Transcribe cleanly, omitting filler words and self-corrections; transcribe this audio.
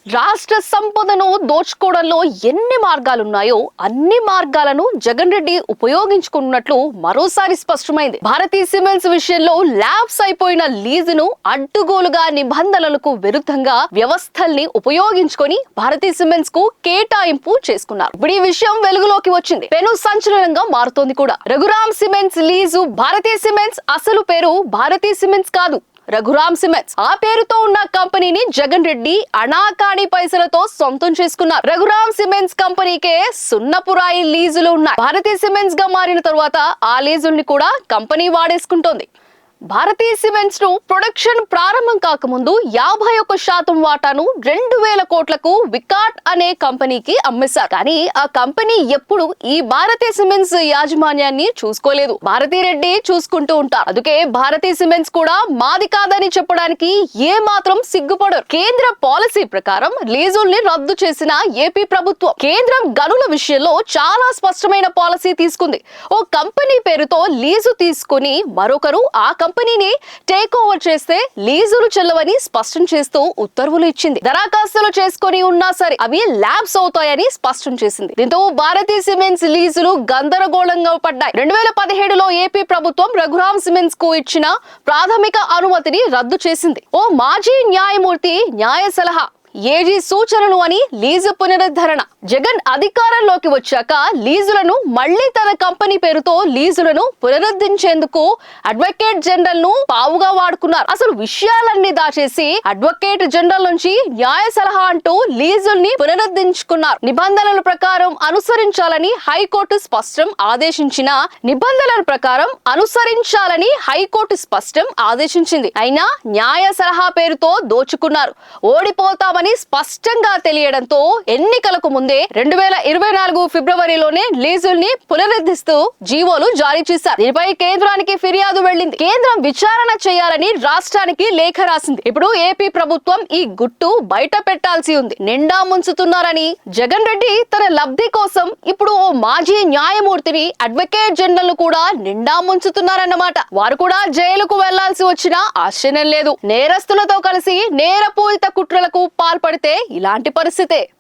రాష్ట్ర సంపదను దోచుకోవడంలో ఎన్ని మార్గాలున్నాయో అన్ని మార్గాలను జగన్ రెడ్డి ఉపయోగించుకున్నట్లు మరోసారి స్పష్టమైంది. భారతీయ సిమెంట్స్ విషయంలో ల్యాబ్స్ అయిపోయిన లీజును అడ్డుగోలుగా నిబంధనలకు విరుద్ధంగా వ్యవస్థల్ని ఉపయోగించుకొని భారతీయ సిమెంట్స్ కు కేటాయింపు చేసుకున్నారు. ఇప్పుడు ఈ విషయం వెలుగులోకి వచ్చింది. పెను సంచలనంగా మారుతోంది కూడా. రఘురామ్ సిమెంట్స్ లీజు భారతీయ సిమెంట్స్ అసలు పేరు భారతీయ సిమెంట్స్ కాదు, రఘురామ్ సిమెంట్స్. ఆ పేరుతో ఉన్న కంపెనీని జగన్ రెడ్డి అనాకాని పైసలతో సొంతం చేసుకున్నారు. రఘురామ్ సిమెంట్స్ కంపెనీకే సున్నపురాయి లీజులు ఉన్నాయి. భారతీయ సిమెంట్స్ గా మారిన తరువాత ఆ లీజుల్ని కూడా కంపెనీ వాడేసుకుంటోంది. భారతీయ సిమెంట్స్ ను ప్రొడక్షన్ ప్రారంభం కాకముందు 51% వాటాను 2000 కోట్లకు వికాట్ అనే కంపెనీకి అమ్మేశారు. కానీ ఆ కంపెనీ ఎప్పుడు ఈ భారతీయ సిమెంట్స్ యాజమాన్యాన్ని చూసుకోలేదు. భారతీ రెడ్డి చూసుకుంటూ ఉంటారు. అందుకే భారతీయ సిమెంట్స్ కూడా మాది కాదని చెప్పడానికి ఏ మాత్రం సిగ్గుపడరు. కేంద్ర పాలసీ ప్రకారం లీజుల్ని రద్దు చేసిన ఏపీ ప్రభుత్వం కేంద్రం గనుల విషయంలో చాలా స్పష్టమైన పాలసీ తీసుకుంది. ఓ కంపెనీ పేరుతో లీజు తీసుకుని మరొకరు ఆ కంపెనీని టేక్ ఓవర్ చేస్తే లీజులు చెల్లవని స్పష్టం చేస్తూ ఉత్తర్వులు ఇచ్చింది. దరఖాస్తులు చేసుకుని ఉన్నా సరే అవి ల్యాబ్స్ అవుతాయని స్పష్టం చేసింది. దీంతో భారతీయ సిమెంట్స్ లీజులు గందరగోళంగా పడ్డాయి. 2017లో ఏపీ ప్రభుత్వం రఘురామ్ సిమెంట్స్ కు ఇచ్చిన ప్రాథమిక అనుమతిని రద్దు చేసింది. ఓ మాజీ న్యాయమూర్తి న్యాయ సలహా ఏజీ సూచనలు అని లీజు పునరుద్ధరణ. జగన్ అధికారంలోకి వచ్చాక లీజులను మళ్లీ తన కంపెనీ పేరుతో లీజులను పునరుద్ధరించేందుకు అడ్వకేట్ జనరల్ ను పావుగా వాడుకున్నారు. అసలు విషయాలన్నీ దాచేసి అడ్వకేట్ జనరల్ నుంచి న్యాయ సలహా అంటూ లీజుల్ని పునరుద్ధరించుకున్నారు. నిబంధనల ప్రకారం అనుసరించాలని హైకోర్టు స్పష్టం ఆదేశించింది. అయినా న్యాయ సలహా పేరుతో దోచుకున్నారు. ఓడిపోతామని స్పష్టంగా తెలియడంతో ఎన్నికలకు ముందే 2024 ఫిబ్రవరిలోనే లీజుల్ని పునరుద్ధరిస్తూ జీవోలు జారీ చేశారు. దీనిపై కేంద్రానికి ఫిర్యాదు వెళ్లింది. కేంద్రం విచారణ చేయాలని రాష్ట్రానికి లేఖ రాసింది. ఇప్పుడు ఏపీ ప్రభుత్వం ఈ గుట్టు బయట పెట్టాల్సి ఉంది. నిండా ముంచుతున్నారని జగన్ రెడ్డి తన లబ్ధి కోసం ఇప్పుడు ఓ మాజీ న్యాయమూర్తిని అడ్వకేట్ జనరల్ ను కూడా నిండా ముంచుతున్నారన్నమాట. వారు కూడా జైలుకు వెళ్లాల్సి వచ్చినా ఆశ్చర్యం లేదు. నేరస్తులతో కలిసి నేరపూరిత కుట్రలకు పాల్పడితే ఇలాంటి పరిస్థితే.